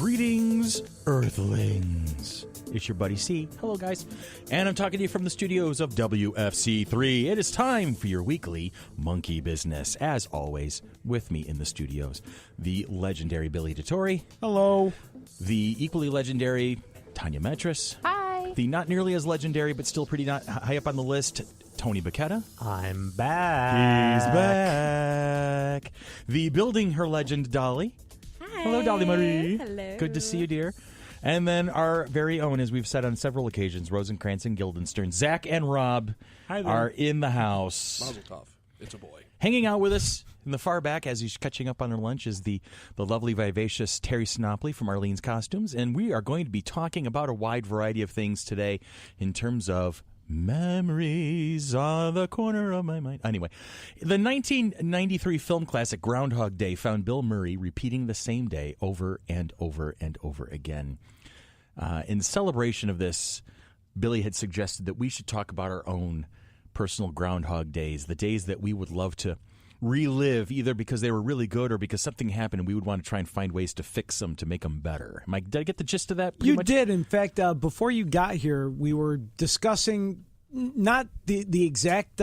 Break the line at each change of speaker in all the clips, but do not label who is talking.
Greetings, Earthlings. It's your buddy C. Hello, guys. And I'm talking to you from the studios of WFC3. It is time for your weekly monkey business. As always, with me in the studios, the legendary Billy DeTore.
Hello.
The equally legendary Tanya Metris.
Hi.
The not nearly as legendary, but still pretty not high up on the list, Tony Bacchetta.
I'm back.
He's back. The building her legend, Dolly.
Hi.
Hello, Dolly Marie.
Hello.
Good to see you, dear. And then our very own, as we've said on several occasions, Rosencrantz and Guildenstern, Zach and Rob are in the house.
Mazel tov. It's a boy.
Hanging out with us in the far back as he's catching up on her lunch is the lovely, vivacious Terry Snopley from Arlene's Costumes. And we are going to be talking about a wide variety of things today in terms of memories on the corner of my mind. Anyway, the 1993 film classic Groundhog Day found Bill Murray repeating the same day over and over and over again. In celebration of this, Billy had suggested that we should talk about our own personal Groundhog Days, the days that we would love to relive, either because they were really good or because something happened and we would want to try and find ways to fix them to make them better. Did I get the gist of that?
You did. In fact, before you got here, we were discussing not the exact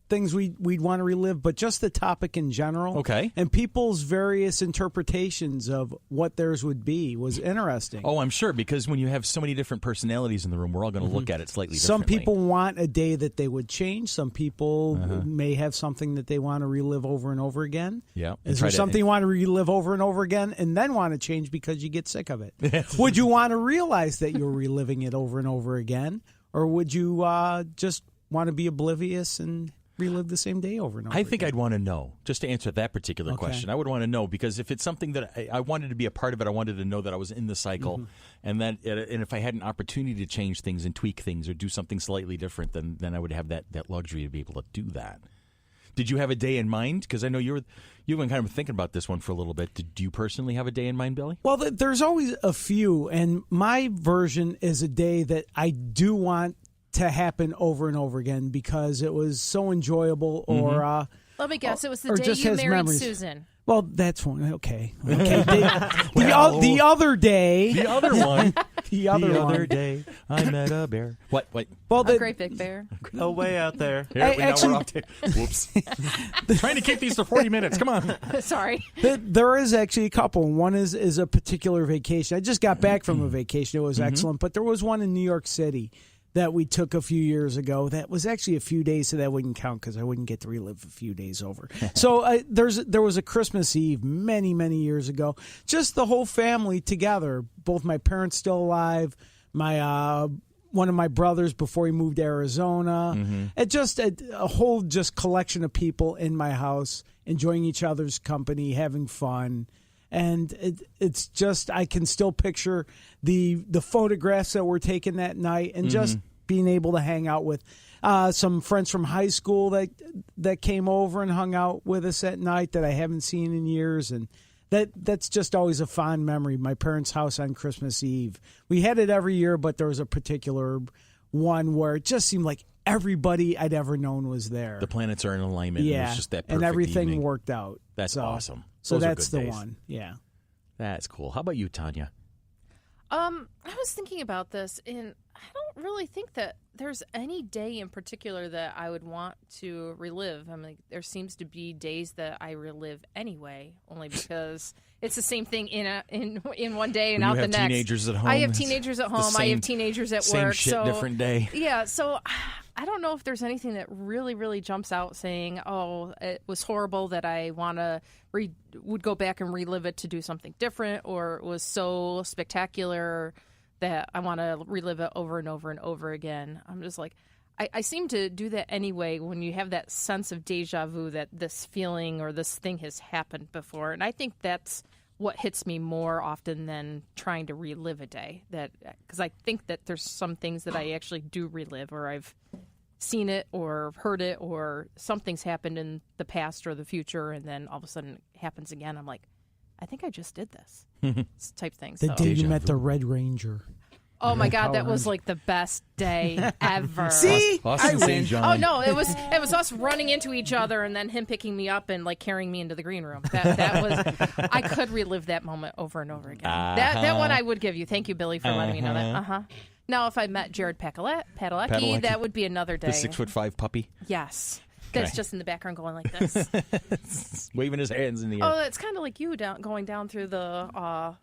things we'd want to relive, but just the topic in general.
Okay.
And people's various interpretations of what theirs would be was interesting.
Oh, I'm sure, because when you have so many different personalities in the room, we're all going to look at it slightly
Some
differently.
people want a day that they would change. Some people may have something that they want to relive over and over again.
Yeah.
Is there something you want to relive over and over again and then want to change because you get sick of it? Would you want to realize that you're reliving it over and over again? Or would you just want to be oblivious and relive the same day over and over
I think
again?
I'd want to know, just to answer that particular question. I would want to know, because if it's something that I wanted to be a part of it, I wanted to know that I was in the cycle, and if I had an opportunity to change things and tweak things or do something slightly different, then I would have that luxury to be able to do that. Did you have a day in mind? Because I know you've been kind of thinking about this one for a little bit. Did you personally have a day in mind, Billy?
Well, there's always a few, and my version is a day that I do want to happen over and over again because it was so enjoyable, or
Let me guess. It was the
or
day
just
you
has
married
memories.
Susan.
Well, that's one. Okay. The other day.
The other one.
The other
day, I met a bear. What?
Well,
A great big bear.
Oh, way out there.
Here,
actually-
we're off Whoops. Trying to keep these to 40 minutes. Come on.
Sorry.
there is actually a couple. One is a particular vacation. I just got back from a vacation. It was excellent. But there was one in New York City that we took a few years ago. That was actually a few days, so that wouldn't count because I wouldn't get to relive a few days over. So there was a Christmas Eve many, many years ago. Just the whole family together. Both my parents still alive. My one of my brothers before he moved to Arizona. It just a whole just collection of people in my house enjoying each other's company, having fun. And it's just, I can still picture the photographs that were taken that night, and just being able to hang out with some friends from high school that came over and hung out with us at night that I haven't seen in years. And that's just always a fond memory. My parents' house on Christmas Eve. We had it every year, but there was a particular one where it just seemed like everybody I'd ever known was there.
The planets are in alignment.
Yeah,
And it was just that perfect
and everything
evening.
worked out.
That's awesome.
So
Those are
that's
good
the
days.
one. Yeah.
That's cool. How about you, Tanya?
I was thinking about this, and I don't really think that there's any day in particular that I would want to relive. I mean, there seems to be days that I relive anyway, only because it's the same thing in one day and
When
out
you
the next.
have teenagers at home.
I have
it's
teenagers at
the
home. I
same-
have teenagers at
Same
work.
shit,
so
different day.
yeah, so I don't know if there's anything that really, really jumps out saying, "Oh, it was horrible that I would go back and relive it to do something different," or it was so spectacular that I want to relive it over and over and over again. I'm just like, I seem to do that anyway when you have that sense of deja vu that this feeling or this thing has happened before, and I think that's what hits me more often than trying to relive a day. That because I think that there's some things that I actually do relive, or I've seen it or heard it, or something's happened in the past or the future, and then all of a sudden it happens again. I'm like, I think I just did this type thing.
The
So
day you
Deja
met
vu.
the Red Ranger.
Oh my God, that was like the best day ever.
See?
Austin St. John.
Oh no, it was us running into each other and then him picking me up and like carrying me into the green room. That was I could relive that moment over and over again. That one I would give you. Thank you, Billy, for letting me know that. Now, if I met Jared Padalecki, that would be another day.
The 6'5" puppy.
Yes. That's just in the background going like this.
Waving his hands in the air.
Oh, it's kind of like you going down through the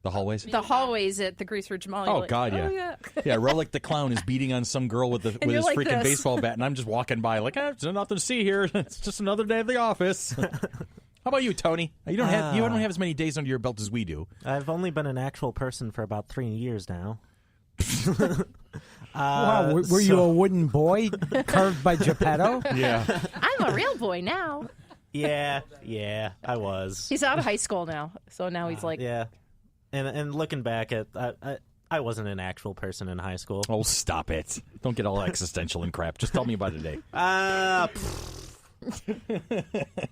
hallways?
the hallways at the Grease Ridge Mall.
Oh, God, yeah.
Oh, yeah.
Yeah, Relic the Clown is beating on some girl with his
like
freaking
this.
baseball bat, and I'm just walking by like, there's nothing to see here. It's just another day at the office. How about you, Tony? You don't have as many days under your belt as we do.
I've only been an actual person for about 3 years now.
Wow, were you a wooden boy carved by Geppetto?
Yeah.
I'm a real boy now.
Yeah, I was.
He's out of high school now, so now he's like,
Yeah, and looking back at, I wasn't an actual person in high school.
Oh, stop it. Don't get all existential and crap. Just tell me about it today.
yeah,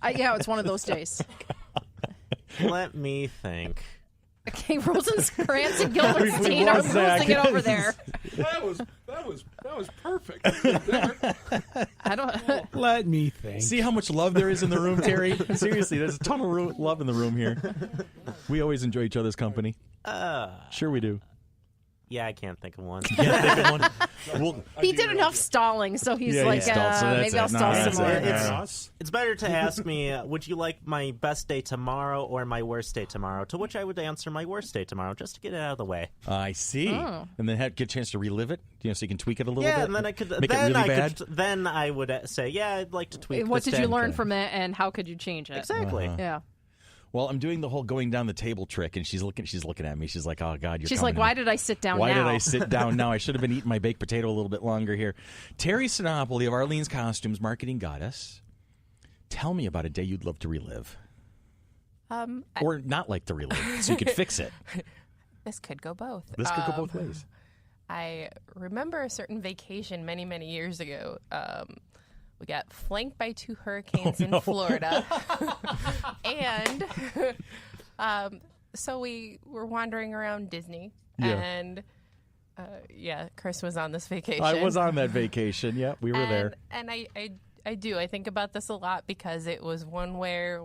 it's one of those days.
Let me think.
Okay, Rosencrantz and Gilbertstein are losing it over there.
That was perfect.
I don't.
Let me think.
See how much love there is in the room, Terry? Seriously, there's a ton of love in the room here. We always enjoy each other's company. Sure we do.
Yeah, I can't think of one.
Well,
He did enough stalling, so he's
Yeah, he
like,
stalled, so that's
maybe I'll
it. No,
stall
that's
some more.
it.
It's better to ask me, would you like my best day tomorrow or my worst day tomorrow? To which I would answer my worst day tomorrow, just to get it out of the way.
I see.
Oh.
And then get a chance to relive it, so you can tweak it a little bit.
Yeah, and then I could.
Make it really bad.
Then I would say, yeah, I'd like to tweak.
What
this
did you
day.
learn from it, and how could you change it?
Exactly.
Yeah.
Well, I'm doing the whole going down the table trick, and she's looking at me. She's like, "Oh God, you're."
She's
coming
like, "Why
in.
did I sit down
Why
now?"
did I sit down now? I should have been eating my baked potato a little bit longer here." Terry Sinopoli of Arlene's Costumes Marketing Goddess. Tell me about a day you'd love to relive, or not like to relive, so you could fix it.
This could go both.
This could go both ways.
I remember a certain vacation many, many years ago. We got flanked by 2 hurricanes in Florida. And so we were wandering around Disney.
Yeah.
And, Chris was on this vacation.
I was on that vacation. Yeah, we were there.
And I do. I think about this a lot because it was one where,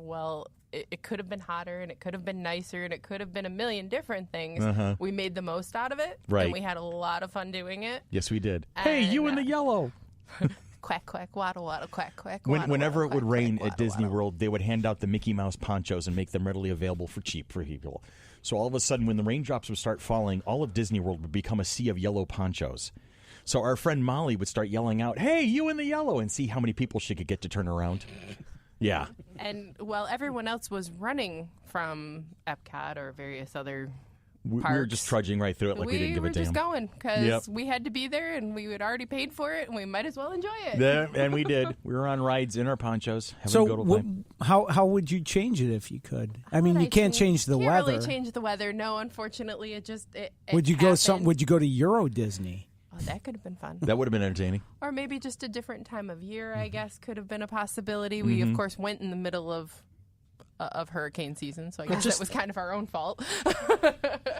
it could have been hotter and it could have been nicer and it could have been a million different things. We made the most out of it.
Right.
And we had a lot of fun doing it.
Yes, we did. Hey, you in the yellow.
Quack, quack, waddle, waddle, quack, quack.
Whenever it would rain
quack,
at Disney World, they would hand out the Mickey Mouse ponchos and make them readily available for cheap for people. So all of a sudden, when the raindrops would start falling, all of Disney World would become a sea of yellow ponchos. So our friend Molly would start yelling out, "Hey, you in the yellow," and see how many people she could get to turn around. Yeah.
And while everyone else was running from Epcot or various other
We were
parks,
just trudging right through it like we didn't give a
were
damn.
just going because
Yep.
we had to be there and we had already paid for it and we might as well enjoy it.
Yeah, and we did. We were on rides in our ponchos. Having
So,
a good old time.
how would you change it if you could? I mean,
Would
you can't change the
can't
weather.
Really change the weather. No, unfortunately, it just it
Would you go
happened.
Would you go to Euro Disney?
Oh, that could have been fun.
That would have been entertaining.
Or maybe just a different time of year.
Mm-hmm.
I guess could have been a possibility. We of course went in the middle of hurricane season, so I guess that was kind of our own fault.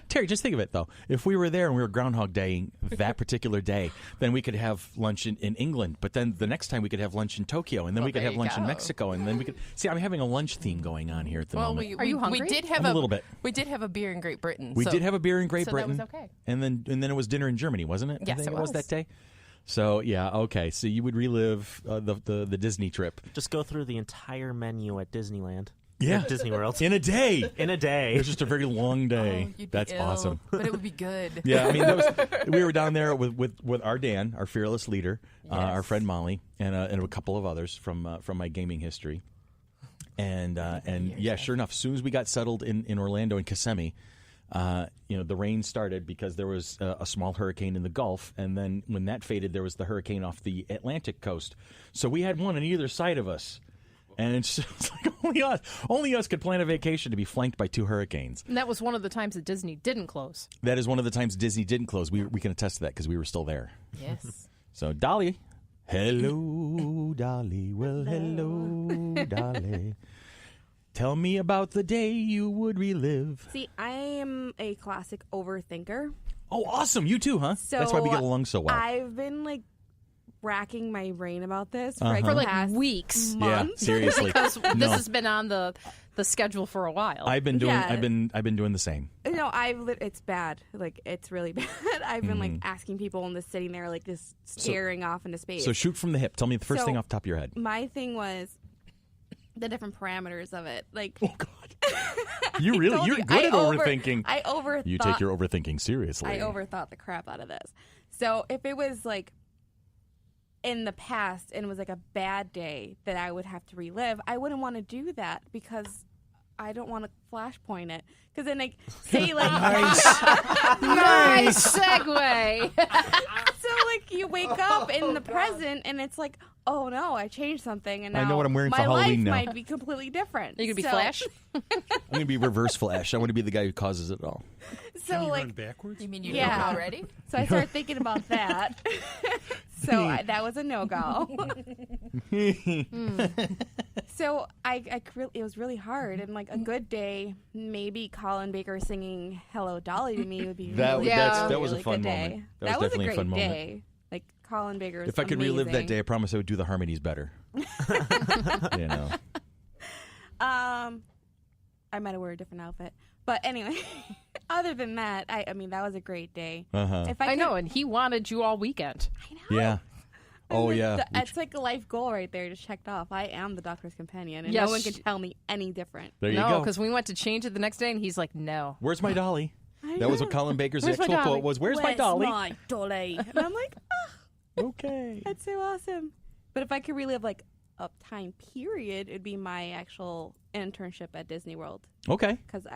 Terry, just think of it, though. If we were there and we were Groundhog Daying that particular day, then we could have lunch in England. But then the next time we could have lunch in Tokyo, and then we could
there
have
you
lunch in
go.
Mexico, and then we could... See, I'm having a lunch theme going on here at the moment.
Are you hungry?
We did have
A little bit.
We did have a beer in Great Britain.
We did have a beer in Great
so
Britain.
that was okay.
And then it was dinner in Germany, wasn't it?
Yes,
I think
it
was that
was.
day. So, yeah, okay. So you would relive the Disney trip.
Just go through the entire menu at Disneyland.
Yeah.
At Disney World.
In a day.
In a day.
It was just a very long day.
Oh, you'd be
That's
ill,
awesome.
But it would be good.
Yeah, I mean, we were down there with our Dan, our fearless leader, our friend Molly, and a couple of others from my gaming history. And yeah, sure enough, as soon as we got settled in Orlando in Kissimmee, the rain started because there was a small hurricane in the Gulf, and then when that faded, there was the hurricane off the Atlantic coast. So we had one on either side of us. And it's just like only us could plan a vacation to be flanked by 2 hurricanes.
And that was one of the times that Disney didn't close.
That is one of the times Disney didn't close. We can attest to that because we were still there.
Yes.
So, Dolly. Hello, Dolly. Well, hello, Dolly. Tell me about the day you would relive.
See, I am a classic overthinker.
Oh, awesome. You too, huh?
So
That's why we get along so well.
I've been like racking my brain about this for
For like
past
weeks.
Yeah,
months.
seriously.
Because
No.
this has been on the schedule for a while.
I've been doing.
Yeah.
I've been doing the same.
No, it's bad. Like, it's really bad. I've been like asking people and just sitting there like just staring off into space.
So shoot from the hip. Tell me the first
So-
thing off the top of your head.
My thing was the different parameters of it. Like,
Oh God, you're
told
you're
you,
good
I
at
over-
overthinking.
I overthought.
You take your overthinking seriously.
I overthought the crap out of this. So if it was like in the past and it was like a bad day that I would have to relive, I wouldn't want to do that because I don't want to flashpoint it. Because then, like, say, like,
Nice segue.
so, like, you wake up in the present and it's like, oh no, I changed something, and now
I know what I'm wearing for
my
Halloween
life
now.
might be completely different.
You could be
So-
Flash.
I'm gonna be reverse Flash. I want to be the guy who causes it all.
So,
Run
like,
backwards?
You mean you
Yeah.
know it already?
so I started thinking about that. So that was a no go. So it was really hard, and like a good day, maybe Colin Baker singing "Hello Dolly" to me would be
That
really,
that was a
really
fun
good
moment.
day.
That was
was
definitely
a
a
great
fun moment.
day. Like Colin Baker.
If I could relive that day, I promise I would do the harmonies better. You know.
I might have worn a different outfit, but anyway. Other than that, I mean that was a great day.
Uh-huh.
If
I
could-
know, and he wanted you all weekend.
I know.
Yeah. Oh yeah.
It's like a life goal right there, just checked off. I am the doctor's companion, and
Yes.
no one can tell me any different.
There you
No,
go.
because we went to change it the next day, and he's like, no.
Where's my dolly?
I
That was
know.
what Colin Baker's
Where's my
actual
dolly?
quote was. Where's my dolly?
My dolly? And I'm like,
Okay.
that's so awesome. But if I could relive like a time period, it'd be my actual internship at Disney World
Okay.
because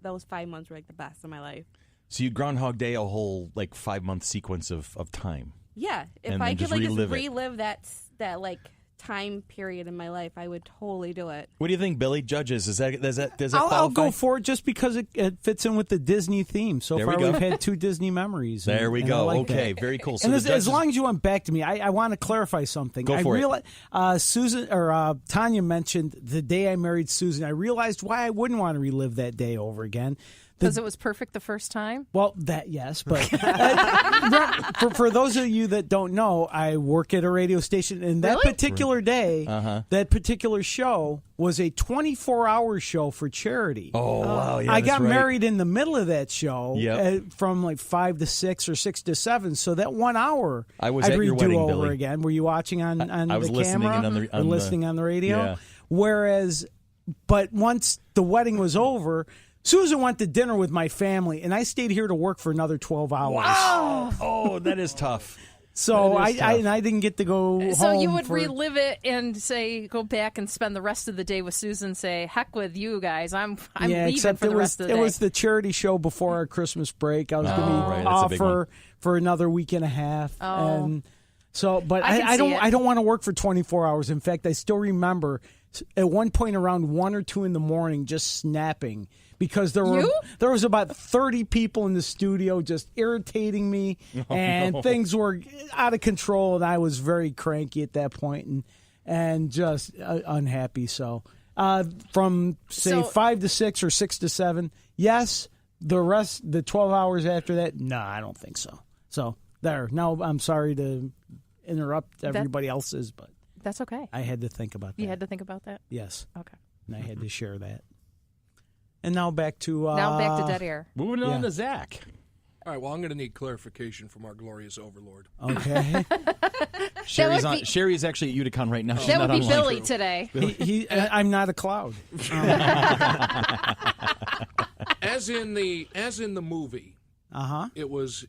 those 5 months were like the best of my life.
So you Groundhog Day a whole like 5-month sequence of time.
Yeah, if
And
I
then
could
just
like
relive
just
it.
relive that like time period in my life, I would totally do it.
What do you think, Billy? Judges, does that
I'll
qualify?
go for it just because it fits in with the Disney theme. So
There we
far,
go.
we've had 2 Disney memories.
There we
and I
go.
like
Okay,
that.
very cool. So
And
the
as
judges-
long as you went back to me, I want to clarify something.
Go for it.
Susan or Tanya mentioned the day I married Susan. I realized why I wouldn't want to relive that day over again.
Because it was perfect the first time.
Well, that yes, but for those of you that don't know, I work at a radio station, and that
Really?
particular day, that particular show was a 24-hour show for charity.
Oh wow! Yeah,
I
that's
got
right.
married in the middle of that show
Yep.
from like 5 to 6 or 6 to 7. So that 1 hour
I was
I'd
at your
redo
wedding,
over
Billy.
again. Were you watching on
I was
the
listening
camera
in on the-
or
on the-
listening on the radio?
Yeah.
Whereas, but once the wedding was over, Susan went to dinner with my family, and I stayed here to work for another 12 hours.
Oh, that is tough.
So
That is tough.
I didn't get to go
So
home
you would
for-
relive it and say, go back and spend the rest of the day with Susan. Say, heck with you guys. I'm
yeah,
leaving
except
for the
it was
rest of the
it
day.
was the charity show before our Christmas break. I was going to be
right, that's a
off
big one.
for another week and a half, and so. But
I can see it.
I don't want to work for 24 hours. In fact, I still remember at one point around 1 or 2 in the morning just snapping because there was about 30 people in the studio just irritating me, and things were out of control, and I was very cranky at that point and just unhappy. So from say
So-
5 to 6 or 6 to 7, yes. The rest, the 12 hours after that, no, I don't think so. So there. Now I'm sorry to interrupt everybody else's, but
That's okay.
I had to think about that.
You had to think about that?
Yes,
Okay.
and I had to share that. And now back to
Now back to dead air.
Moving on
Yeah.
to Zach.
All right, well, I'm going to need clarification from our glorious overlord.
Okay.
Sherry's actually at Uticon right now. She's
That
not
would be
online.
Billy today.
I'm not a cloud.
As in the movie,
Uh-huh.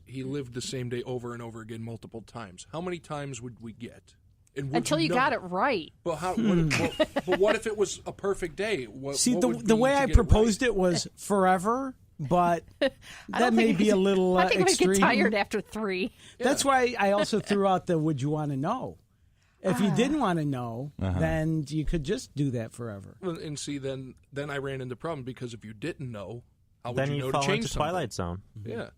he lived the same day over and over again multiple times. How many times would we get? And would
Until you
know?
got it right.
But but what if it was a perfect day?
See,
what would
the
we
way
need to
I
get it right?
proposed it was forever, but that may be a little
I think
extreme.
we get tired after 3.
That's why I also threw out the would you want to know. If you didn't want to know, then you could just do that forever.
Well, and see, then I ran into problem because if you didn't know, how would
Then
you
you
know
fall
to change
into
something?
Twilight Zone.
Yeah,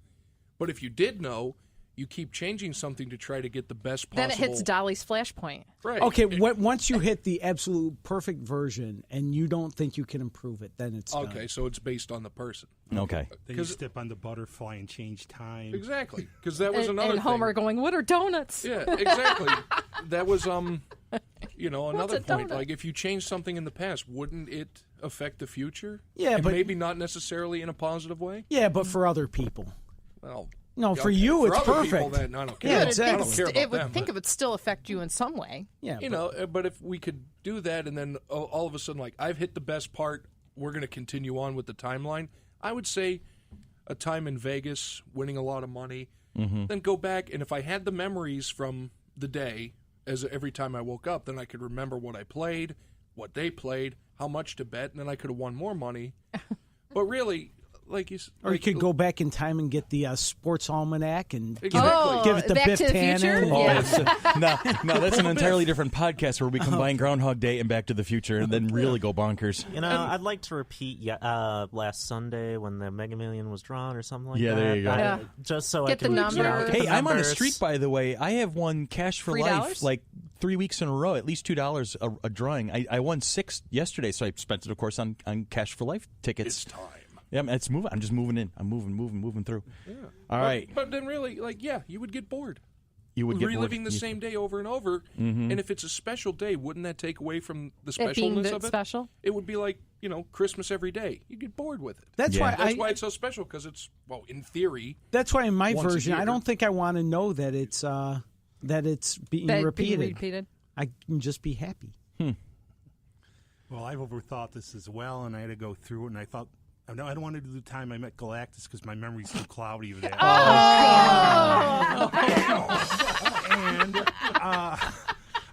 but if you did know, you keep changing something to try to get the best
Then
possible.
it hits Dolly's flashpoint.
Right.
Okay, once you hit the absolute perfect version and you don't think you can improve it, then it's
Okay,
done.
so it's based on the person.
Okay.
Then you step on the butterfly and change time.
Exactly, because that was
And,
another
and Homer
thing.
going, what are donuts?
Yeah, exactly. That was
What's
another
a
point.
donut?
Like if you change something in the past, wouldn't it affect the future?
Yeah,
And
but-
maybe not necessarily in a positive way.
Yeah, but for other people.
Well,
No, for
okay,
you, it's
other people,
perfect.
then I don't care.
Yeah,
I
exactly.
don't care about
It would
them,
think
but-
it would still affect you in some way.
Yeah,
But if we could do that, and then all of a sudden, like I've hit the best part, we're going to continue on with the timeline. I would say a time in Vegas, winning a lot of money, then go back, and if I had the memories from the day, as every time I woke up, then I could remember what I played, what they played, how much to bet, and then I could have won more money. But really, like you,
or you could go back in time and get the sports almanac and
Exactly.
give it the
Back
Biff
to the Future?
Tannen.
Oh,
Yeah.
no, that's an entirely different podcast where we combine Groundhog Day and Back to the Future and then really go bonkers.
You know, I'd like to repeat last Sunday when the Mega Million was drawn or something like
Yeah,
that.
there you go.
Yeah.
Just so
Get
I can
the number.
get
Hey,
the
I'm on a
numbers.
streak, by the way. I have won cash for life
$3?
like 3 weeks in a row, at least $2 a drawing. I won 6 yesterday, so I spent it, of course, on cash for life tickets.
It's time.
Yeah, it's moving. I'm just moving in. I'm moving through. Yeah. All right.
But then really, like, yeah, you would get bored.
You would get
reliving
bored.
the same day over and over. And if it's a special day, wouldn't that take away from the
It being
specialness
the
of it?
special?
It would be like, Christmas every day. You get bored with it.
That's
Yeah.
why
That's why it's so special, because it's, well, in theory,
That's why in my
Once a
version, I
year.
don't think I want to know that it's being
That
repeated.
being repeated.
I can just be happy.
Well, I've overthought this as well, and I had to go through it, and I thought, I don't want to do the time I met Galactus because my memory's too cloudy of that. And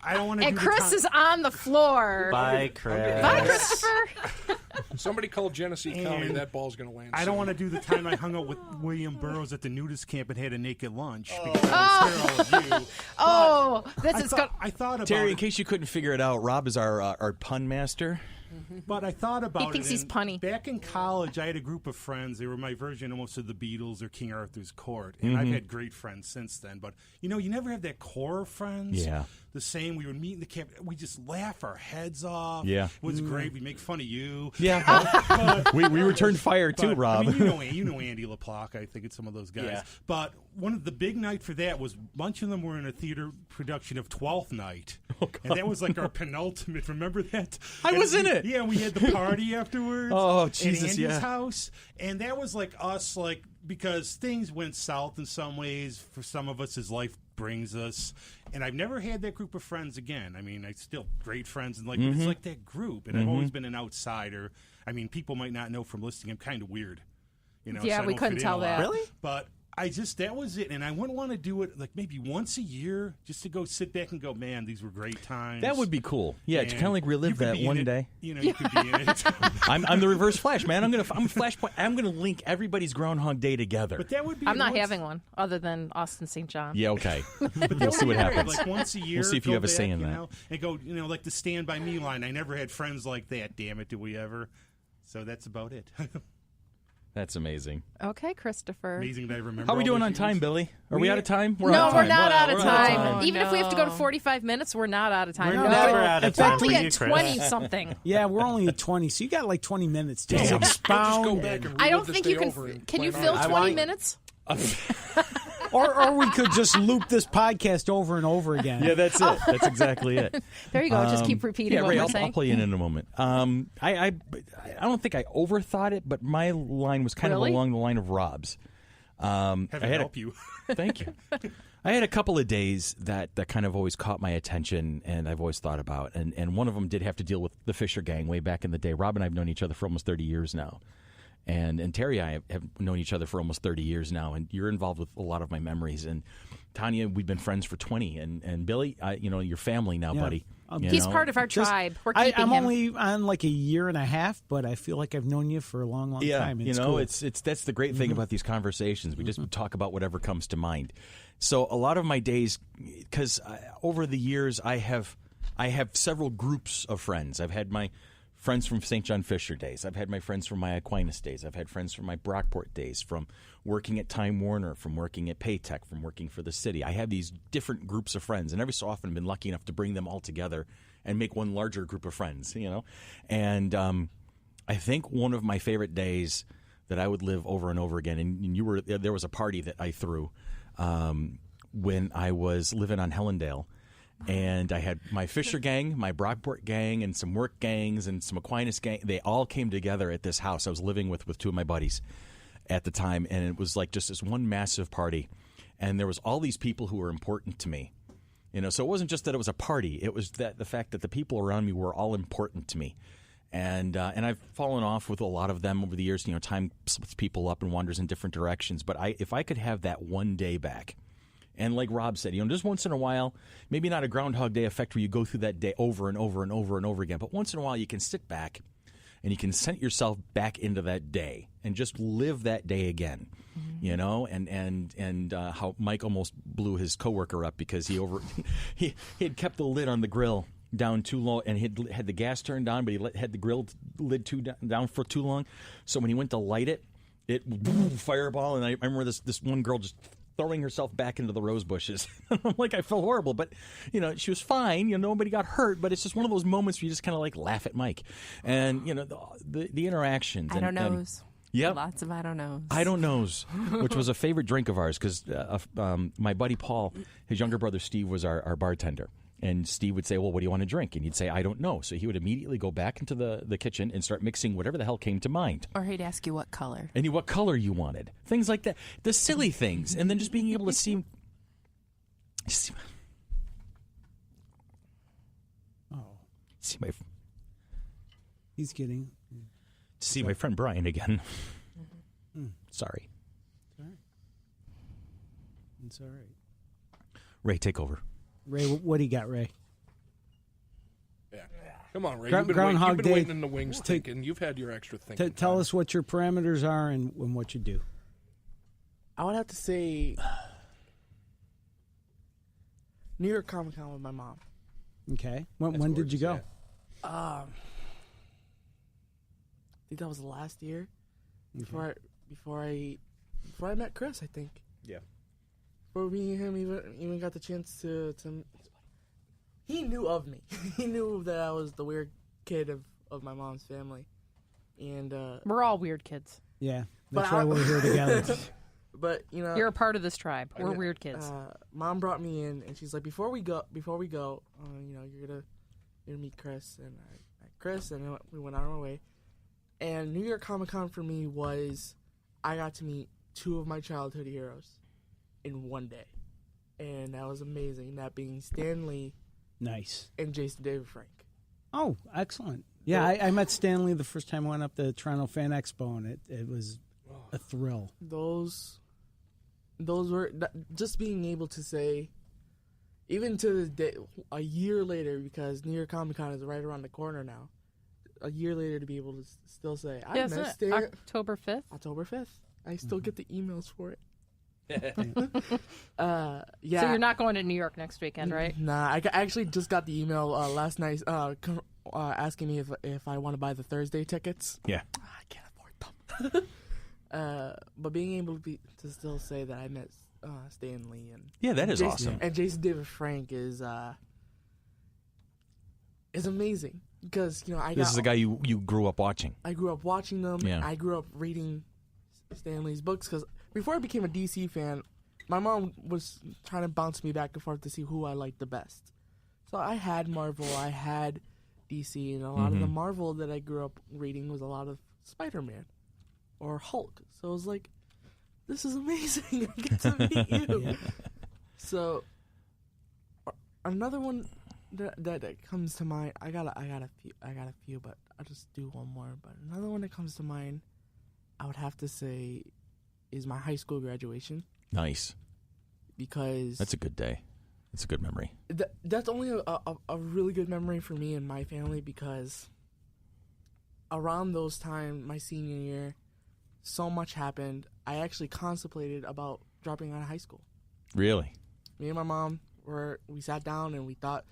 I don't want to
And
do
Chris
the time.
is on the floor.
Bye, Chris.
Bye, Christopher.
somebody called Genesee County,
And
that ball's going to land.
I don't
soon.
want to do the time I hung out with William Burroughs at the nudist camp and had a naked lunch because I would scare all of you.
Oh, this
I
is
thought,
going
I thought about
Terry, in
it,
case you couldn't figure it out, Rob is our pun master.
but I thought about it.
He thinks he's
and
punny.
Back in college, I had a group of friends. They were my version almost of the Beatles or King Arthur's Court. And I've had great friends since then. But, you never have that core of friends.
Yeah.
The same. We would meet in the camp. We just laugh our heads off.
Yeah.
It was great. We make fun of you.
Yeah.
But,
we returned fire too,
but,
Rob.
I mean, you know Andy LaPlaca. I think it's some of those guys.
Yeah.
But one of the big night for that was a bunch of them were in a theater production of 12th Night, and that was like our penultimate. Remember that?
I was in it.
Yeah, we had the party afterwards.
Oh,
at
Jesus,
Andy's
yeah.
house, and that was like us, like because things went south in some ways for some of us as life brings us. And I've never had that group of friends again. I mean, I still great friends, and but it's like that group. And I've always been an outsider. I mean, people might not know from listening. I'm kind of weird,
Yeah,
so I
we
don't
couldn't
fit in
tell
a lot.
that.
Really?
But that was it. And I wouldn't want to do it like maybe once a year just to go sit back and go, man, these were great times.
That would be cool. Yeah, to
And
kind of like
you
relive
could
that
be in
one
it.
day.
You could be in it.
I'm the reverse Flash, man. I'm Flashpoint. I'm gonna link everybody's Groundhog Day together.
But that would be
I'm not
once-
having one other than Austin St. John.
Yeah, okay.
But that
We'll
would
see
be
what
great.
happens.
Like once a year.
We'll see if you
go
have a say
back,
in that.
And go, like the Stand By Me line. I never had friends like that. Damn it, do we ever? So that's about it.
That's amazing.
Okay, Christopher.
Amazing that I remember.
How are we
all
doing
those
on time,
years.
Billy? Are we out of time?
No,
out of
we're
time.
not out of
We're
time.
Oh,
Even if we have to go to
no.
45 minutes, we're not out of time.
We're
No.
never out
In
of
fact,
time.
Only
for
at
you, Chris.
20 something.
Yeah, we're only at 20, so you got like 20 minutes to
Just
expound.
go back and
I don't
relive this
think you
day
can.
over and
Can you
plan
fill
on it.
20
want-
minutes?
or we could just loop this podcast over and over again.
Yeah, that's it. That's exactly it.
There you go. Just keep repeating
Yeah,
what
Ray,
we're
I'll
saying.
play you in a moment. I don't think I overthought it, but my line was kind
Really?
of along the line of Rob's.
Have
I
to
had
help you.
Thank you. I had a couple of days that kind of always caught my attention, and I've always thought about. And one of them did have to deal with the Fisher Gang way back in the day. Rob and I have known each other for almost 30 years now. And Terry and I have known each other for almost 30 years now, and you're involved with a lot of my memories. And Tanya, we've been friends for 20. And Billy, your family now,
Yeah.
buddy. You
He's
know?
part of our
Just-
tribe. We're keeping
I'm
him.
only on like a year and a half, but I feel like I've known you for a long, long time. It's cool.
it's that's the great thing about these conversations. We just talk about whatever comes to mind. So a lot of my days, because over the years I have several groups of friends. I've had my friends from St. John Fisher days. I've had my friends from my Aquinas days. I've had friends from my Brockport days, from working at Time Warner, from working at Paytech, from working for the city. I have these different groups of friends, and every so often I've been lucky enough to bring them all together and make one larger group of friends, you know. And I think one of my favorite days that I would live over and over again, and there was a party that I threw when I was living on Hellendale. And I had my Fisher gang, my Brockport gang, and some work gangs and some Aquinas gang. They all came together at this house. I was living with two of my buddies at the time, and it was like just this one massive party. And there was all these people who were important to me. You know, so it wasn't just that it was a party. It was that the fact that the people around me were all important to me. And I've fallen off with a lot of them over the years. You know, time splits people up and wanders in different directions. But if I could have that one day back, and like Rob said, you know, just once in a while, maybe not a Groundhog Day effect where you go through that day over and over and over and over again, but once in a while you can sit back and you can send yourself back into that day and just live that day again, you know, and how Mike almost blew his coworker up because he had kept the lid on the grill down too low, and he had the gas turned on, but he had the grill lid down for too long. So when he went to light it, fireball, and I remember this one girl just throwing herself back into the rose bushes. I'm like, I felt horrible, but you know, she was fine. You know, nobody got hurt, but it's just one of those moments where you just kind of like laugh at Mike, and you know, the interactions.
I don't knows.
Yep.
Lots of I don't knows.
I don't knows, which was a favorite drink of ours because my buddy Paul, his younger brother Steve, was our bartender. And Steve would say, well, what do you want to drink? And he'd say, I don't know. So he would immediately go back into the kitchen and start mixing whatever the hell came to mind.
Or he'd ask you what color.
And what color you wanted. Things like that. The silly things. And then just being able to see my...
He's kidding.
See my friend Brian again. Sorry.
It's all right.
Ray, take over.
Ray, what do you got, Ray?
Yeah. Come on, Ray.
Groundhog
you've been
Day.
waiting in the wings thinking. You've had your extra thinking.
Tell us what your parameters are and what you do.
I would have to say New York Comic Con with my mom.
Okay. When did you go?
I think that was last year. Before I met Chris, I think.
Yeah.
Before me and him even got the chance to he knew of me. He knew that I was the weird kid of my mom's family. And
We're all weird kids.
Yeah. That's why we're here together.
But you know,
You're a part of this tribe. We're weird kids.
Mom brought me in, and she's like, "Before we go, you know, you're gonna meet Chris." And I met Chris, and we went on our way. And New York Comic Con for me was, I got to meet two of my childhood heroes in one day, and that was amazing. That being Stan Lee,
Nice.
and Jason David Frank.
Oh, excellent. Yeah, I met Stanley the first time I went up to Toronto Fan Expo, and it was a thrill.
Those were just being able to say, even to this day, a year later, because New York Comic Con is right around the corner now. A year later, to be able to still say, I
Yes,
met Stan.
October 5th.
October 5th. I still get the emails for it.
So
Yeah.
you're not going to New York next weekend, right?
Nah, I actually just got the email last night asking me if I want to buy the Thursday tickets.
Yeah.
I can't afford them. But being able to still say that I met Stan Lee and
Yeah, that is
Jason,
awesome.
and Jason David Frank is amazing because you know
This is the guy you grew up watching.
I grew up watching them.
Yeah.
I grew up reading Stan Lee's books because before I became a DC fan, my mom was trying to bounce me back and forth to see who I liked the best. So I had Marvel, I had DC, and a lot of the Marvel that I grew up reading was a lot of Spider-Man or Hulk. So I was like, this is amazing. I get to meet you.
Yeah.
So another one that comes to mind, I got a few, but I'll just do one more. But another one that comes to mind, I would have to say, is my high school graduation.
Nice.
Because
That's a good day. It's a good memory.
That's only a really good memory for me and my family because around those times, my senior year, so much happened. I actually contemplated about dropping out of high school.
Really?
Me and my mom we sat down and we thought,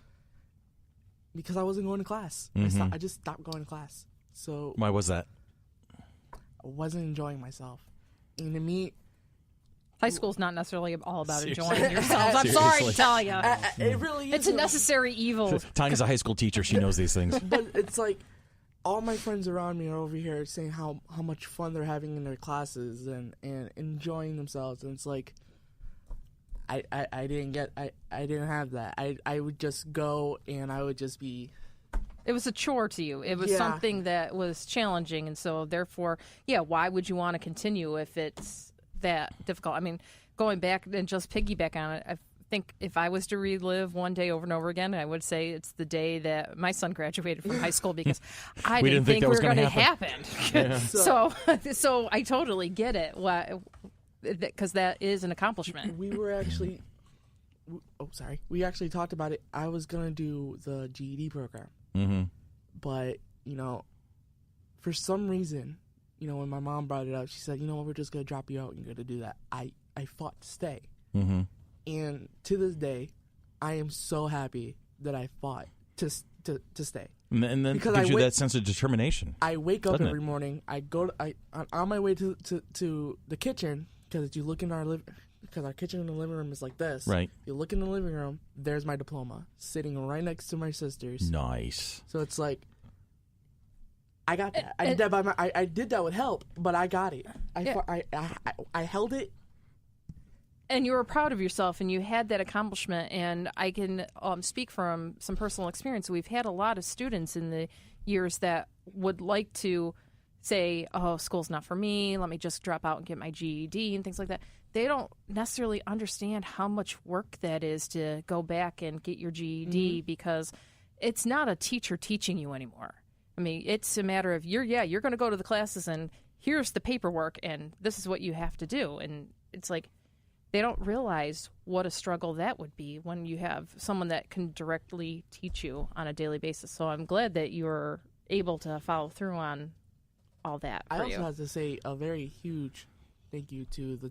Because I wasn't going to class. I just stopped going to class. So
Why was that?
I wasn't enjoying myself. And to me,
High school's not necessarily all about
Seriously.
enjoying yourself. I'm sorry to tell you.
it really is.
It's a necessary evil.
Tanya's a high school teacher. She knows these things.
But it's like all my friends around me are over here saying how much fun they're having in their classes and enjoying themselves. And it's like, I didn't have that. I would just go and I would just be.
It was a chore to you. It was something that was challenging. And so therefore, why would you want to continue if it's that difficult? I mean, going back and just piggyback on it, I think if I was to relive one day over and over again, I would say it's the day that my son graduated from high school because I didn't think
that
we
was
were going to
happen.
happen. So I totally get it. Because that is an accomplishment.
We were actually. We actually talked about it. I was gonna do the GED program, but for some reason, when my mom brought it up, she said, "You know what? We're just gonna drop you out and you're gonna do that." I fought to stay, and to this day, I am so happy that I fought to stay.
And then gives you that sense of determination.
I wake up every morning. I go. On my way to the kitchen because you look in our because our kitchen in the living room is like this.
Right.
You look in the living room, there's my diploma sitting right next to my sister's.
Nice.
So it's like, I got that. I did that I did that with help, but I got it. I held it.
And you were proud of yourself, and you had that accomplishment. And I can speak from some personal experience. We've had a lot of students in the years that would like to say, "Oh, school's not for me. Let me just drop out and get my GED," and things like that. They don't necessarily understand how much work that is to go back and get your GED because it's not a teacher teaching you anymore. I mean, it's a matter of you're going to go to the classes and here's the paperwork and this is what you have to do. And it's like they don't realize what a struggle that would be when you have someone that can directly teach you on a daily basis. So I'm glad that you're able to follow through on all that.
I also have to say a very huge thank you to the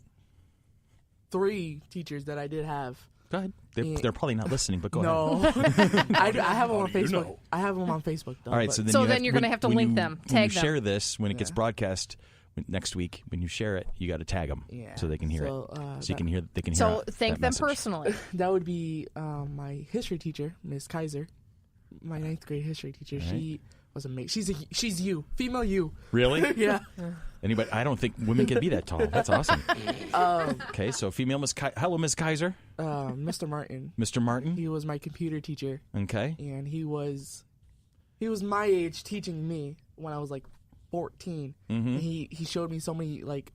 3 teachers that I did have.
Go ahead. They're probably not listening, but go ahead.
No. I have them on Facebook. I have them on Facebook, though.
All right, so then
you're going to have to link them, tag them.
When you share this, when it gets broadcast next week, when you share it, you got to tag them so they can hear it. So you can hear. They can hear.
So thank
that
them
message.
personally.
That would be my history teacher, Miss Kaiser, my 9th grade history teacher. Right. She was amazing. She's you, female you.
Really?
Yeah.
Anybody? I don't think women can be that tall. That's awesome. Okay, so female Miss hello, Miss Kaiser.
Mr. Martin.
Mr. Martin.
He was my computer teacher.
Okay.
And he was my age teaching me when I was like 14. And he showed me so many like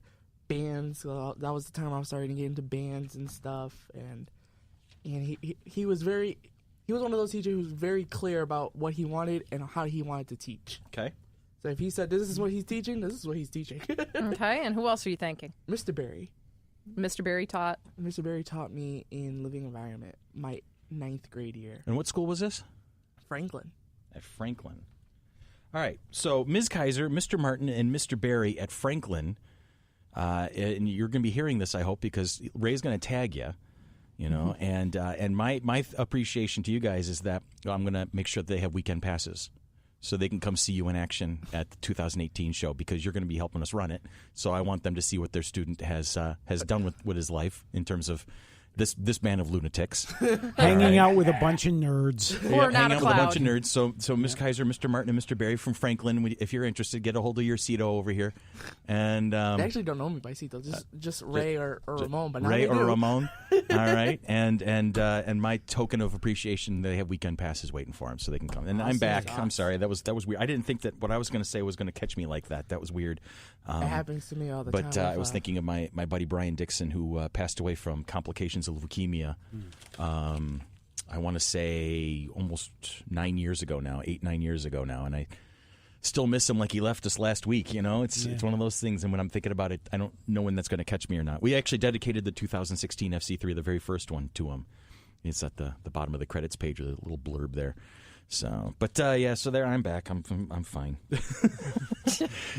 bands. That was the time I was starting to get into bands and stuff. And he was very. He was one of those teachers who was very clear about what he wanted and how he wanted to teach.
Okay.
So if he said this is what he's teaching, this is what he's teaching.
Okay, and who else are you thanking?
Mr. Berry.
Mr. Berry taught
me in living environment my 9th grade year.
And what school was this?
Franklin.
At Franklin. All right. So Ms. Kaiser, Mr. Martin, and Mr. Berry at Franklin. And you're going to be hearing this, I hope, because Ray's going to tag you. And my appreciation to you guys is that I'm going to make sure that they have weekend passes so they can come see you in action at the 2018 show because you're going to be helping us run it. So I want them to see what their student has done with his life in terms of this band of lunatics.
Hanging out with a bunch of nerds.
Or not
hanging
a
out
cloud.
with a bunch of nerds. So Ms. Kaiser, Mr. Martin, and Mr. Berry from Franklin, if you're interested, get a hold of your Cito over here. And
they actually don't know me by Cito, just Ray or Ramon. But now
Ray
they
or
do.
Ramon. All right. And my token of appreciation, they have weekend passes waiting for them so they can come. And I'm back.
Awesome.
I'm sorry. That was weird. I didn't think that what I was going to say was going to catch me like that. That was weird.
It happens to me all the
But
time.
I was thinking of my buddy Brian Dixon, who passed away from complications of leukemia. I want to say almost 9 years ago now, 8-9 years ago now, and I still miss him like he left us last week. It's one of those things, and when I'm thinking about it, I don't know when that's going to catch me or not. We actually dedicated the 2016 FC3, the very first one, to him. It's at the bottom of the credits page with a little blurb there. So, but so there I'm back. I'm fine.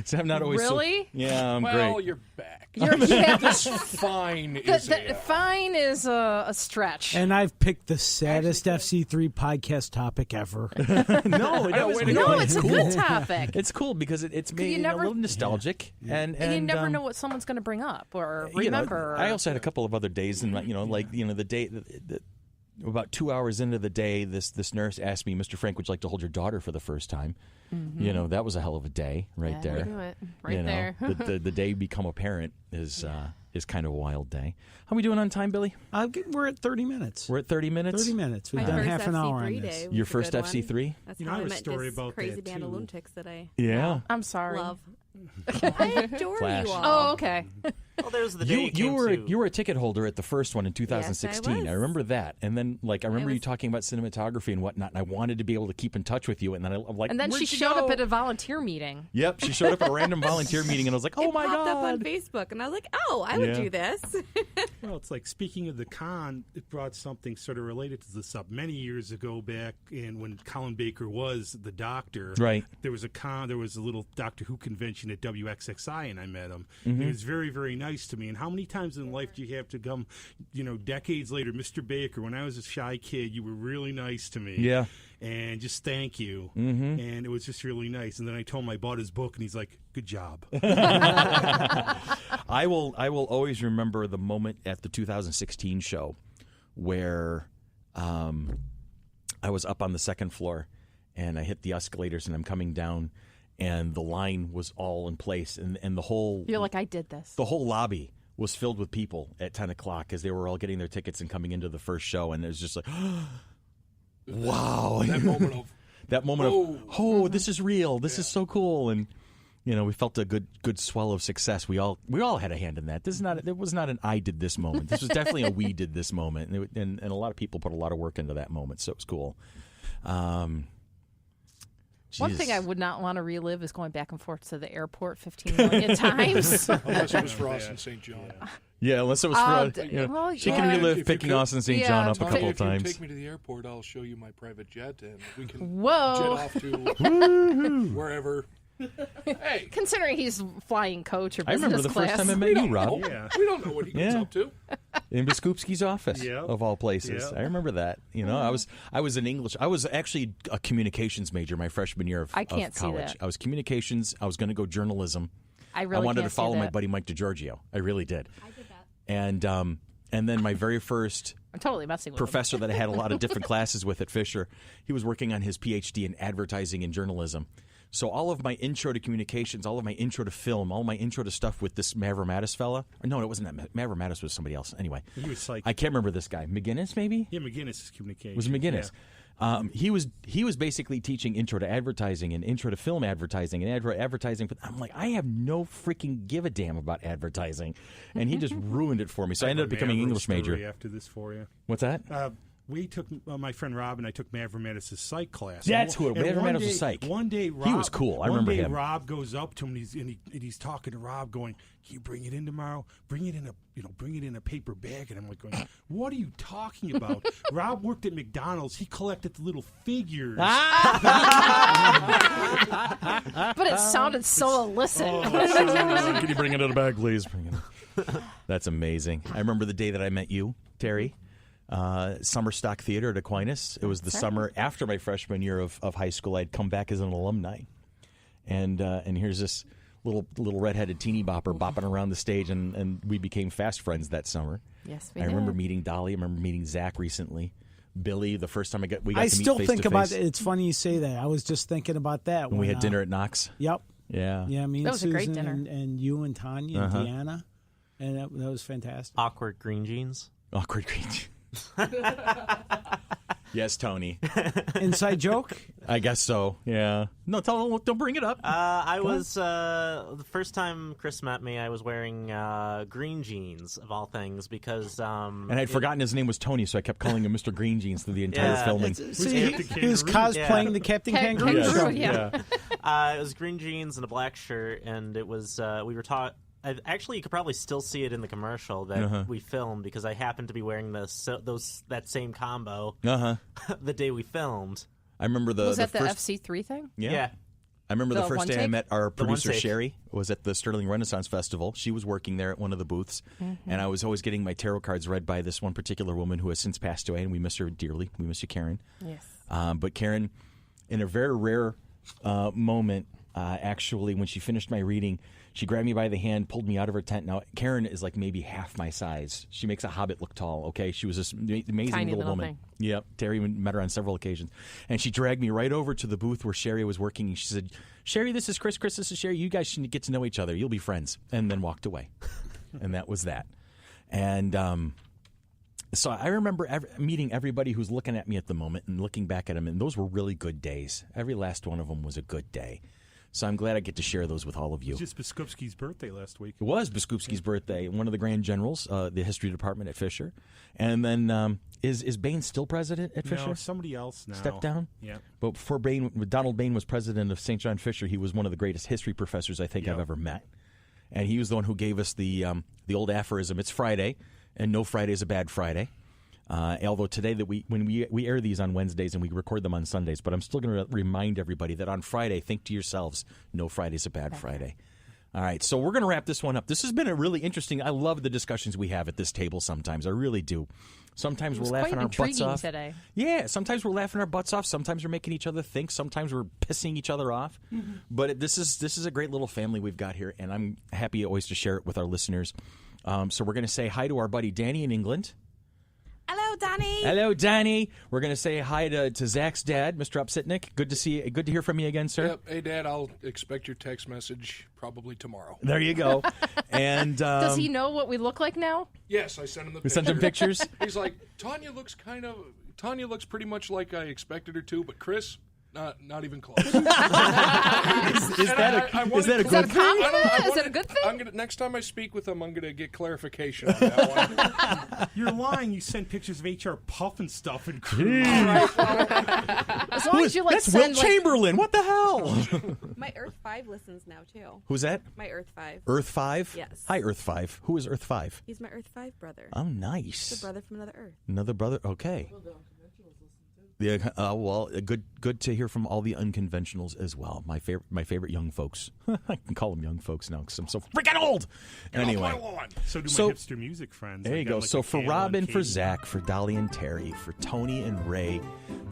So I'm not always
Really?
Yeah, I'm
Well,
great.
you're back.
Yeah.
This fine is
Fine is a stretch.
And I've picked the saddest FC3 podcast topic ever.
No,
it's a good topic.
It's cool because it's made a little nostalgic, and
you never know what someone's going to bring up or remember.
I also had a couple of other days, and the day. About 2 hours into the day, this nurse asked me, "Mr. Frank, would you like to hold your daughter for the first time?"
Mm-hmm.
That was a hell of a day right there.
Do it right there.
the day you become a parent is kind of a wild day. How are we doing on time, Billy?
We're at 30 minutes.
We're at 30 minutes.
30 minutes. We've
My
done
first
half an hour
FC3
on this.
day was
Your
a
first
good
FC3?
one. That's
You know,
how
I
I
have a
met
story
this
about
crazy
that,
band of
too.
lunatics that I
Yeah.
I'm sorry.
love. I adore
Flash.
you all.
Oh, okay.
Well, there's the day
You were a ticket holder at the first one in 2016.
Yes, I was.
remember that, and then I remember you
was.
talking about cinematography and whatnot. And I wanted to be able to keep in touch with you, and then I'm like,
And then
"Where'd
she
you
showed
go?"
up at a volunteer meeting.
Yep, she showed up at a random volunteer meeting, and I was like, "Oh
It
my
popped up on
god!"
Facebook, and I was like, "Oh, I would
Yeah.
do this."
Well, it's like speaking of the con, it brought something sort of related to this up many years ago back in when Colin Baker was the Doctor.
Right.
There was a little Doctor Who convention at WXXI, and I met him.
Mm-hmm.
He was very, very nice to me. And how many times in life do you have to come, decades later, Mr. Baker, when I was a shy kid, you were really nice to me.
Yeah.
And just thank you.
Mm-hmm.
And it was just really nice. And then I told him I bought his book, and he's like, "Good job."
I will always remember the moment at the 2016 show where I was up on the second floor and I hit the escalators and I'm coming down and the line was all in place and the whole
You're like, I did this.
the whole lobby was filled with people at 10 o'clock as they were all getting their tickets and coming into the first show, and it was just like, wow.
that moment of
That moment of, this is real. This is so cool. And, we felt a good swell of success. We all had a hand in that. It was not an I did this moment. This was definitely a we did this moment. And a lot of people put a lot of work into that moment, so it was cool.
One thing I would not want to relive is going back and forth to the airport 15 million times.
unless it was for us in St. John.
Yeah, unless it was for she can
yeah.
relive
If you
picking
could-
Austin St.
Yeah,
John up a
Tommy,
couple of
if you
times.
take me to the airport, I'll show you my private jet, and we can
Whoa.
jet off to wherever. Hey,
Considering he's flying coach or
I
business
remember the
class.
first time I met you, Rob,
Yeah.
we don't know what he gets
Yeah.
up to.
in Biskupski's office,
Yeah.
of all places.
Yeah.
I remember that. I was in English. I was actually a communications major my freshman year of
I can't see
college.
that.
I was communications. I was going to go journalism.
I really
wanted
can't
to follow
see
my
that.
buddy Mike DiGiorgio. I really did. I did that. And then my very first
I'm totally messing with
professor that I had a lot of different classes with at Fisher, he was working on his PhD in advertising and journalism. So all of my intro to communications, all of my intro to film, all my intro to stuff with this Mavromatis fella. No, it wasn't that. Mavromatis was somebody else. Anyway,
He was like,
I can't remember this guy. McGinnis, maybe?
yeah, McGinnis is communication.
Was McGinnis. He was basically teaching intro to advertising and intro to film advertising and advertising. But I'm like, I have no freaking give a damn about advertising, and he just ruined it for me. So I ended up becoming an English major.
After this for you.
What's that?
We took my friend Rob and I took Mavromatis' psych class.
That's who it was.
And one
Mavromatis was
day-
psych.
One day, Rob,
He was cool. I remember
one day
him.
Rob goes up to him and he's talking to Rob, going, "Can you bring it in tomorrow? Bring it in a paper bag." And I'm like, going, "What are you talking about?" Rob worked at McDonald's. He collected the little figures.
But it sounded so illicit.
Can you bring it in a bag, please? Bring it in. That's amazing. I remember the day that I met you, Terry. Summer Stock Theater at Aquinas. It was the summer after my freshman year of high school. I'd come back as an alumni, and here's this little redheaded teeny bopper bopping around the stage, and we became fast friends that summer.
Yes, we
I remember
did.
meeting Dolly. I remember meeting Zach recently. Billy, the first time we got
I
to meet
still
face
think
to
about
face
it. It's funny you say that. I was just thinking about that
when we had dinner at Knox.
Yep.
Yeah.
Yeah, me and
That was a great
Susan
dinner.
and you and Tanya and Deanna. And that was fantastic.
Awkward green jeans.
Awkward green. Yes, Tony.
Inside joke?
I guess so. Yeah. No, don't bring it up.
I was the first time Chris met me. I was wearing green jeans of all things because
and I'd forgotten his name was Tony, so I kept calling him Mr. Green Jeans through the entire
Yeah.
filming.
See,
Captain
he was
Kangaroo?
cosplaying
Yeah.
the Captain
Kangaroo.
Kangaroo
Yes.
show.
Yeah.
It was green jeans and a black shirt, and it was we were taught. Actually, you could probably still see it in the commercial that we filmed because I happened to be wearing that same combo
Uh-huh.
the day we filmed.
I remember
Was that the
first,
FC3 thing?
Yeah. I remember the
The
first
one
day I
take?
met our
one
producer,
take.
Sherry, was at the Sterling Renaissance Festival. She was working there at one of the booths, and I was always getting my tarot cards read by this one particular woman who has since passed away, and we miss her dearly. We miss you, Karen.
Yes.
But Karen, in a very rare moment, actually, when she finished my reading, she grabbed me by the hand, pulled me out of her tent. Now, Karen is like maybe half my size. She makes a hobbit look tall, okay? She was this amazing
Tiny little
woman.
thing.
Yep. Terry met her on several occasions. And she dragged me right over to the booth where Sherry was working. And she said, Sherry, this is Chris. Chris, this is Sherry. You guys should get to know each other. You'll be friends. And then walked away. And that was that. And so I remember meeting everybody who's looking at me at the moment and looking back at them. And those were really good days. Every last one of them was a good day. So I'm glad I get to share those with all of you.
It was just Biskupski's birthday last week.
It was Biskupski's birthday. One of the grand generals, the history department at Fisher. And then is Bain still president at Fisher?
No, somebody else now.
Stepped down?
Yeah.
But before Donald Bain was president of St. John Fisher, he was one of the greatest history professors I think I've ever met. And he was the one who gave us the old aphorism, it's Friday, and no Friday is a bad Friday. Although today that when we air these on Wednesdays and we record them on Sundays, but I'm still going to remind everybody that on Friday, think to yourselves, no Friday's a bad Friday. All right, so we're going to wrap this one up. This has been a really interesting. I love the discussions we have at this table. Sometimes I really do. Sometimes we're laughing our butts off.
Today.
Yeah, sometimes we're laughing our butts off. Sometimes we're making each other think. Sometimes we're pissing each other off. But this is a great little family we've got here, and I'm happy always to share it with our listeners. So we're going to say hi to our buddy Danny in England.
Hello, Danny.
Hello, Danny. We're going to say hi to Zach's dad, Mr. Upsitnik. Good to hear from you again, sir.
Yep. Hey, Dad, I'll expect your text message probably tomorrow.
There you go. And
Does he know what we look like now?
Yes, I sent him the
we
picture.
sent him pictures?
He's like, Tanya looks pretty much like I expected her to, but Chris, not even close.
Is that a good
Is that a
thing?
compliment? Is that a good thing?
Next time I speak with him, I'm going to get clarification on that one.
You're lying. You sent pictures of HR Puff and stuff. And
As long as you
That's
send
Wilt Chamberlain. What the hell?
My Earth 5 listens now, too.
Who's that?
My Earth 5.
Earth 5?
Yes.
Hi, Earth 5. Who is Earth 5?
He's my Earth 5 brother.
Oh, nice.
The brother from another Earth.
Another brother? Okay. Yeah, well, good to hear from all the unconventionals as well. My favorite young folks. I can call them young folks now because I'm so freaking old. Anyway,
so do my hipster music friends.
There you
I've
go.
got, like,
So
a
for
candle
Robin,
and
for
cake.
Zach, for Dolly and Terry, for Tony and Ray,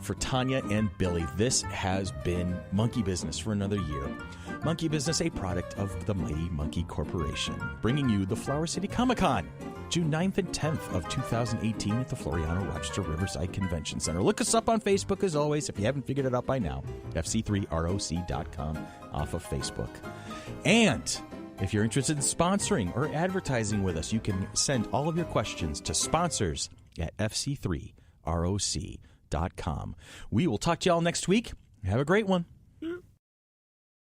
for Tanya and Billy, this has been Monkey Business for another year. Monkey Business, a product of the Mighty Monkey Corporation, bringing you the Flower City Comic-Con, June 9th and 10th of 2018 at the Floriano Rochester Riverside Convention Center. Look us up on Facebook, as always, if you haven't figured it out by now, fc3roc.com off of Facebook. And if you're interested in sponsoring or advertising with us, you can send all of your questions to sponsors at fc3roc.com. We will talk to y'all next week. Have a great one.